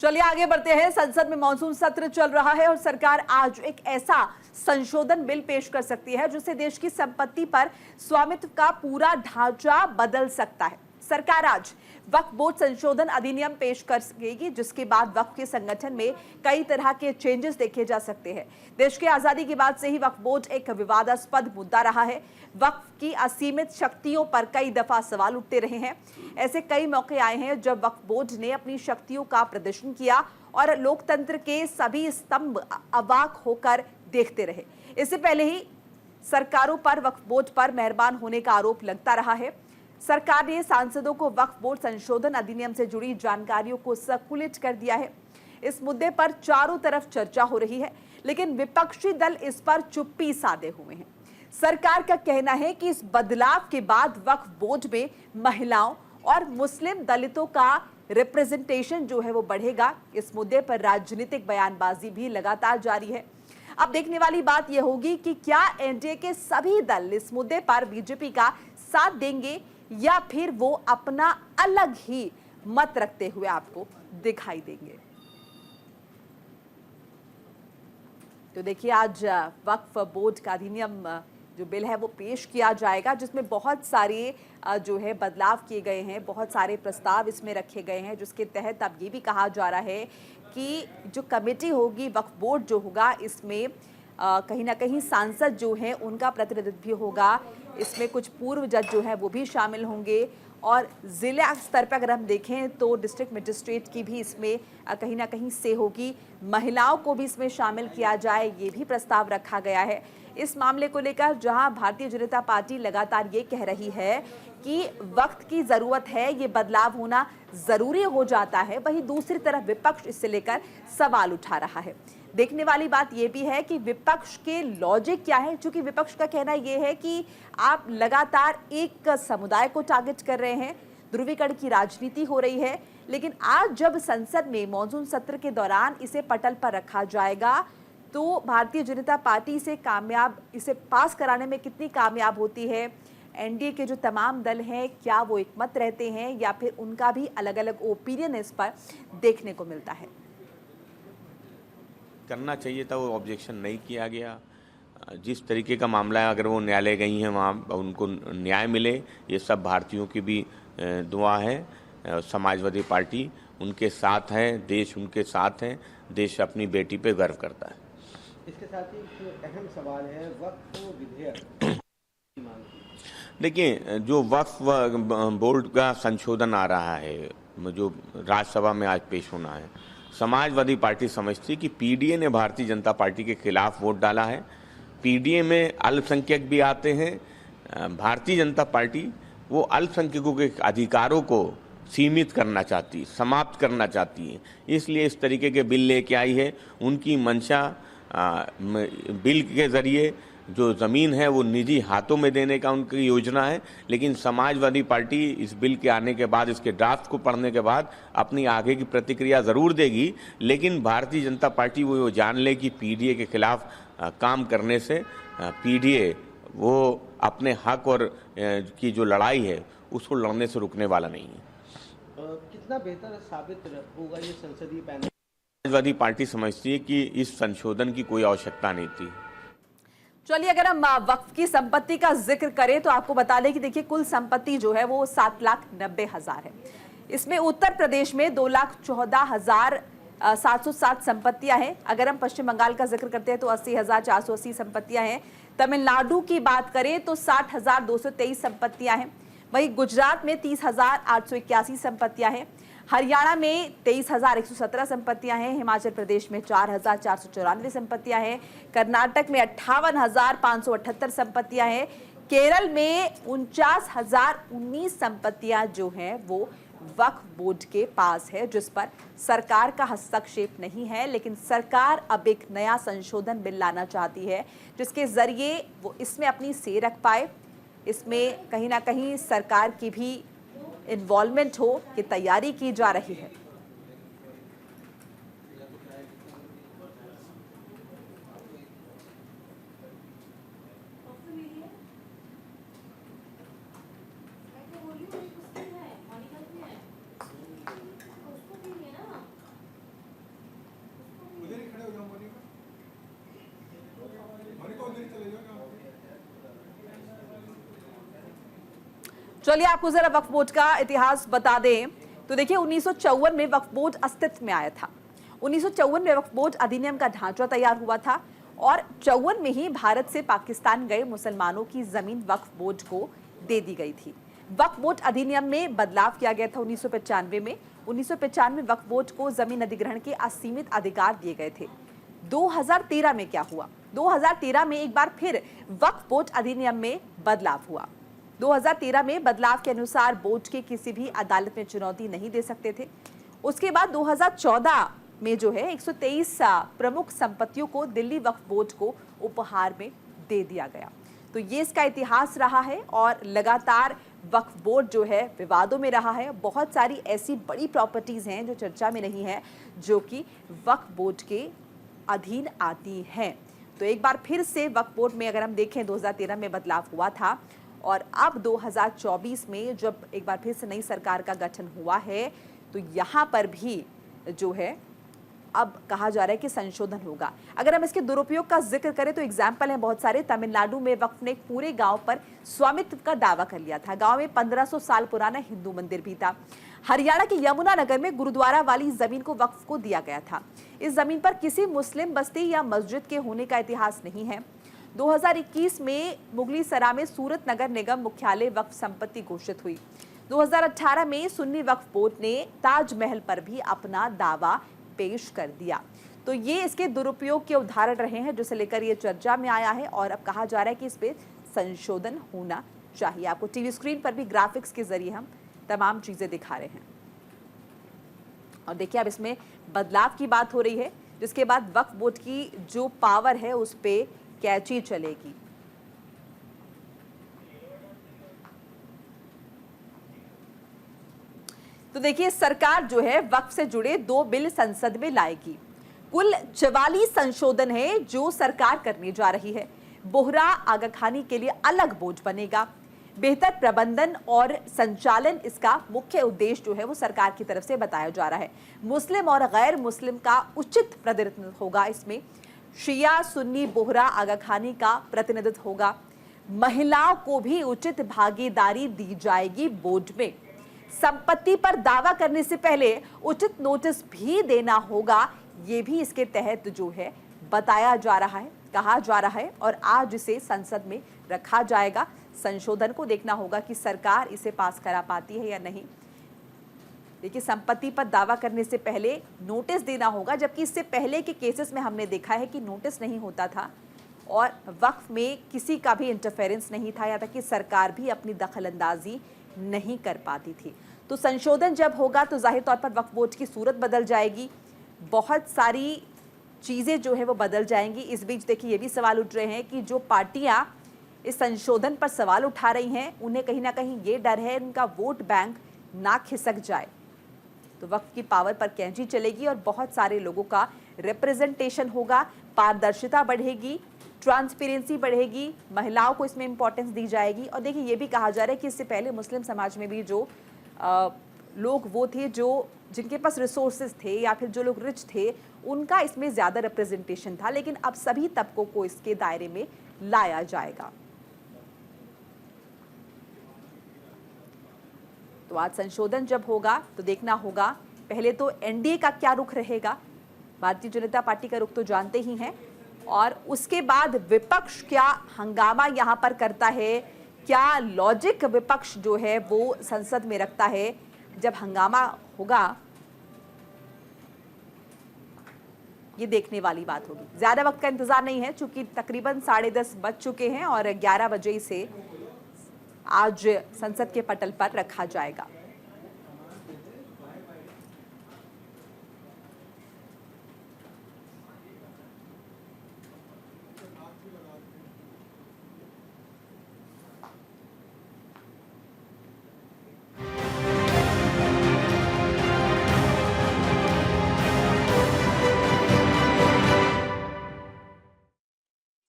चलिए आगे बढ़ते हैं। संसद में मॉनसून सत्र चल रहा है और सरकार आज एक ऐसा संशोधन बिल पेश कर सकती है जिससे देश की संपत्ति पर स्वामित्व का पूरा ढांचा बदल सकता है। सरकार आज वक्फ बोर्ड संशोधन अधिनियम पेश करेगी जिसके बाद वक्फ के संगठन में कई तरह के चेंजेस देखे जा सकते हैं। देश की आजादी के बाद से ही वक्फ बोर्ड एक विवादास्पद मुद्दा रहा है। वक्फ की असीमित शक्तियों पर कई दफा सवाल उठते रहे हैं। ऐसे कई मौके आए हैं जब वक्फ बोर्ड ने अपनी शक्तियों का प्रदर्शन किया और लोकतंत्र के सभी स्तंभ अवाक होकर देखते रहे। इससे पहले ही सरकारों पर वक्फ बोर्ड पर मेहरबान होने का आरोप लगता रहा है। सरकार ने सांसदों को वक्फ बोर्ड संशोधन अधिनियम से जुड़ी जानकारियों को सर्कुलेट कर दिया है। इस मुद्दे पर चारों तरफ चर्चा हो रही है, लेकिन विपक्षी दल इस पर चुप्पी साधे हुए हैं। सरकार का कहना है कि इस बदलाव के बाद वक्फ बोर्ड में महिलाओं और मुस्लिम दलितों का रिप्रेजेंटेशन जो है वो बढ़ेगा। इस मुद्दे पर राजनीतिक बयानबाजी भी लगातार जारी है। अब देखने वाली बात यह होगी कि क्या एनडीए के सभी दल इस मुद्दे पर बीजेपी का साथ देंगे या फिर वो अपना अलग ही मत रखते हुए आपको दिखाई देंगे। तो देखिए आज वक्फ बोर्ड का अधिनियम जो बिल है वो पेश किया जाएगा जिसमें बहुत सारे जो है बदलाव किए गए हैं, बहुत सारे प्रस्ताव इसमें रखे गए हैं, जिसके तहत अब ये भी कहा जा रहा है कि जो कमेटी होगी वक्फ बोर्ड जो होगा इसमें कहीं ना कहीं सांसद जो हैं उनका प्रतिनिधित्व भी होगा। इसमें कुछ पूर्व जज जो है वो भी शामिल होंगे और ज़िला स्तर पर अगर हम देखें तो डिस्ट्रिक्ट मजिस्ट्रेट की भी इसमें कहीं ना कहीं से होगी। महिलाओं को भी इसमें शामिल किया जाए, ये भी प्रस्ताव रखा गया है। इस मामले को लेकर जहां भारतीय जनता पार्टी लगातार ये कह रही है कि वक्त की ज़रूरत है, ये बदलाव होना ज़रूरी हो जाता है, वहीं दूसरी तरफ विपक्ष इससे लेकर सवाल उठा रहा है। देखने वाली बात यह भी है कि विपक्ष के लॉजिक क्या है, क्योंकि विपक्ष का कहना यह है कि आप लगातार एक समुदाय को टारगेट कर रहे हैं, ध्रुवीकरण की राजनीति हो रही है। लेकिन आज जब संसद में मॉनसून सत्र के दौरान इसे पटल पर रखा जाएगा तो भारतीय जनता पार्टी इसे पास कराने में कितनी कामयाब होती है। एनडीए के जो तमाम दल हैं क्या वो एकमत रहते हैं या फिर उनका भी अलग अलग ओपिनियन इस पर देखने को मिलता है। करना चाहिए था, वो ऑब्जेक्शन नहीं किया गया। जिस तरीके का मामला है, अगर वो न्यायालय गई हैं वहाँ उनको न्याय मिले, ये सब भारतीयों की भी दुआ है। समाजवादी पार्टी उनके साथ है, देश उनके साथ है, देश अपनी बेटी पे गर्व करता है। इसके साथ ही एक अहम सवाल है वक्फ विधेयक। देखिए, जो वक्फ बोर्ड का संशोधन आ रहा है जो राज्यसभा में आज पेश होना है, समाजवादी पार्टी समझती है कि पीडीए ने भारतीय जनता पार्टी के खिलाफ वोट डाला है। पीडीए में अल्पसंख्यक भी आते हैं। भारतीय जनता पार्टी वो अल्पसंख्यकों के अधिकारों को सीमित करना चाहती, समाप्त करना चाहती है, इसलिए इस तरीके के बिल लेके आई है। उनकी मंशा बिल के जरिए जो ज़मीन है वो निजी हाथों में देने का उनकी योजना है। लेकिन समाजवादी पार्टी इस बिल के आने के बाद, इसके ड्राफ्ट को पढ़ने के बाद अपनी आगे की प्रतिक्रिया ज़रूर देगी। लेकिन भारतीय जनता पार्टी वो जान ले कि पीडीए के खिलाफ काम करने से पीडीए वो अपने हक और की जो लड़ाई है उसको लड़ने से रुकने वाला नहीं है। कितना बेहतर साबित होगा ये संसदीय पैनल? समाजवादी पार्टी समझती है कि इस संशोधन की कोई आवश्यकता नहीं थी। चलिए अगर हम वक्फ की संपत्ति का जिक्र करें तो आपको बता दें कि देखिए कुल संपत्ति जो है वो 7,90,000 है। इसमें उत्तर प्रदेश में 2,14,707 संपत्तियां हैं। अगर हम पश्चिम बंगाल का जिक्र करते हैं तो 80,480 संपत्तियां हैं। तमिलनाडु की बात करें तो 60,223 संपत्तियां हैं। वहीं गुजरात में 30,881 संपत्तियां हैं। हरियाणा में 23,117 संपत्तियां हैं। हिमाचल प्रदेश में 4,494 संपत्तियां हैं। कर्नाटक में 58,578 संपत्तियां हैं। केरल में 49,019 संपत्तियां जो हैं वो वक्फ बोर्ड के पास है, जिस पर सरकार का हस्तक्षेप नहीं है। लेकिन सरकार अब एक नया संशोधन बिल लाना चाहती है जिसके जरिए वो इसमें अपनी सेर रख पाए। इसमें कहीं ना कहीं सरकार की भी इन्वॉल्वमेंट हो कि तैयारी की जा रही है। चलिए आपको जरा वक्फ बोर्ड का इतिहास बता दें तो देखिए 1954 में वक्फ बोर्ड अस्तित्व में आया था। 1954 में वक्फ बोर्ड अधिनियम का ढांचा तैयार हुआ था और 54 में ही भारत से पाकिस्तान गए मुसलमानों की जमीन वक्फ बोर्ड को दे दी गई थी। वक्फ बोर्ड अधिनियम में बदलाव किया गया था 1995 में। 1995 में वक्फ बोर्ड को जमीन अधिग्रहण के असीमित अधिकार दिए गए थे। 2013 में क्या हुआ? 2013 में एक बार फिर वक्फ बोर्ड अधिनियम में बदलाव हुआ। 2013 में बदलाव के अनुसार बोर्ड के किसी भी अदालत में चुनौती नहीं दे सकते थे। उसके बाद 2014 में जो है 123 प्रमुख संपत्तियों को दिल्ली वक्फ बोर्ड को उपहार में दे दिया गया। तो ये इसका इतिहास रहा है और लगातार वक्फ बोर्ड जो है विवादों में रहा है। बहुत सारी ऐसी बड़ी प्रॉपर्टीज हैं जो चर्चा में नहीं है, जो कि वक्फ बोर्ड के अधीन आती हैं। तो एक बार फिर से वक्फ बोर्ड में अगर हम देखें 2013 में बदलाव हुआ था और अब 2024 में जब एक बार फिर से नई सरकार का गठन हुआ है तो यहाँ पर भी जो है अब कहा जा रहा है कि संशोधन होगा। अगर हम इसके दुरुपयोग का जिक्र करें तो एग्जाम्पल है बहुत सारे। तमिलनाडु में वक्फ ने एक पूरे गांव पर स्वामित्व का दावा कर लिया था। गांव में 1500 साल पुराना हिंदू मंदिर भी था। हरियाणा के यमुनानगर में गुरुद्वारा वाली जमीन को वक्फ को दिया गया था। इस जमीन पर किसी मुस्लिम बस्ती या मस्जिद के होने का इतिहास नहीं है। 2021 में मुगली सरा में सूरत नगर निगम मुख्यालय वक्फ संपत्ति घोषित हुई। 2018 में सुन्नी वक्फ बोर्ड ने ताजमहल पर भी अपना दावा पेश कर दिया। तो ये इसके दुरुपयोग के उदाहरण रहे हैं जिसे लेकर ये चर्चा में आया है और अब कहा जा रहा है कि इस पे संशोधन होना चाहिए। आपको टीवी स्क्रीन पर भी ग्राफिक्स के जरिए हम तमाम चीजें दिखा रहे हैं और देखिए अब इसमें बदलाव की बात हो रही है, जिसके बाद वक्फ बोर्ड की जो पावर है उस पे कैची चलेगी। तो देखिए सरकार जो है वक्फ से जुड़े 2 बिल संसद में लाएगी। कुल 44 संशोधन है जो सरकार करने जा रही है। बोहरा आगाखानी के लिए अलग बोर्ड बनेगा। बेहतर प्रबंधन और संचालन इसका मुख्य उद्देश्य जो है वो सरकार की तरफ से बताया जा रहा है। मुस्लिम और गैर मुस्लिम का उचित प्रतिनिधित्व होगा इसमें। शिया सुन्नी बोहरा आगाखानी का प्रतिनिधित्व होगा। महिलाओं को भी उचित भागीदारी दी जाएगी बोर्ड में। संपत्ति पर दावा करने से पहले उचित नोटिस भी देना होगा, ये भी इसके तहत जो है बताया जा रहा है, कहा जा रहा है और आज इसे संसद में रखा जाएगा। संशोधन को देखना होगा कि सरकार इसे पास करा पाती है या नहीं। देखिए संपत्ति पर दावा करने से पहले नोटिस देना होगा, जबकि इससे पहले के केसेस में हमने देखा है कि नोटिस नहीं होता था और वक्फ में किसी का भी इंटरफेरेंस नहीं था, यहाँ तक कि सरकार भी अपनी दखलंदाजी नहीं कर पाती थी। तो संशोधन जब होगा तो जाहिर तौर पर वक्फ बोर्ड की सूरत बदल जाएगी, बहुत सारी चीज़ें जो है वो बदल जाएंगी। इस बीच देखिए ये भी सवाल उठ रहे हैं कि जो पार्टियां इस संशोधन पर सवाल उठा रही हैं उन्हें कहीं ना कहीं ये डर है उनका वोट बैंक ना खिसक जाए। तो वक्फ की पावर पर कैंची चलेगी और बहुत सारे लोगों का रिप्रेजेंटेशन होगा, पारदर्शिता बढ़ेगी, ट्रांसपेरेंसी बढ़ेगी, महिलाओं को इसमें इंपॉर्टेंस दी जाएगी। और देखिए ये भी कहा जा रहा है कि इससे पहले मुस्लिम समाज में भी जो लोग वो थे जो जिनके पास रिसोर्सेज थे या फिर जो लोग रिच थे उनका इसमें ज़्यादा रिप्रेजेंटेशन था, लेकिन अब सभी तबकों को इसके दायरे में लाया जाएगा। तो आज संशोधन जब होगा तो देखना होगा पहले तो एनडीए का क्या रुख रहेगा, भारतीय जनता पार्टी का रुख तो जानते ही हैं, और उसके बाद विपक्ष क्या हंगामा यहां पर करता है, क्या लॉजिक विपक्ष जो है वो संसद में रखता है। जब हंगामा होगा ये देखने वाली बात होगी। ज्यादा वक्त का इंतजार नहीं है चूंकि तकरीबन 10:30 बज चुके हैं और 11 बजे इसे आज संसद के पटल पर रखा जाएगा।